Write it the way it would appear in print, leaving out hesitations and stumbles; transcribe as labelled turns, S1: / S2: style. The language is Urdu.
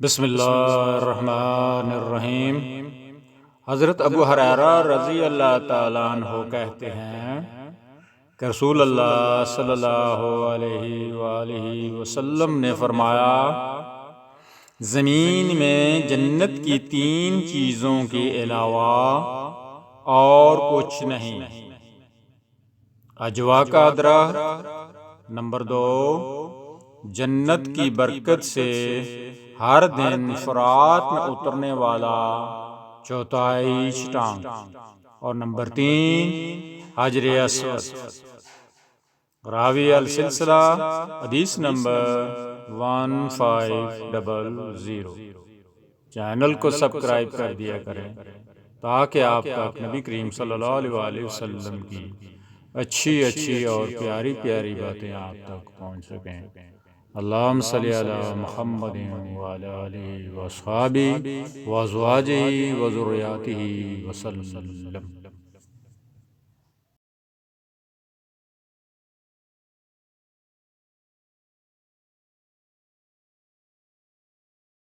S1: بسم اللہ الرحمن الرحیم۔ حضرت ابو ہریرہ رضی اللہ تعالیٰ عنہ کہتے ہیں کہ رسول اللہ صلی اللہ علیہ وآلہ وسلم نے فرمایا، زمین میں جنت کی 3 چیزوں کے علاوہ اور کچھ نہیں: اجوا کا درخت، نمبر 2 جنت کی برکت سے ہر دن فرات میں اترنے والا چوتھائی چٹان، اور نمبر 3 حجر اسود۔ راوی السلسلہ حدیث نمبر 1500۔ چینل کو سبسکرائب کر دیا کریں تاکہ آپ تک نبی کریم صلی اللہ علیہ وسلم کی اچھی اور پیاری پیاری باتیں آپ تک پہنچ سکیں۔ اللہم صلی علی محمد وعلی آلہ واصحابہ وازواجہ وذریاتہ وسلم۔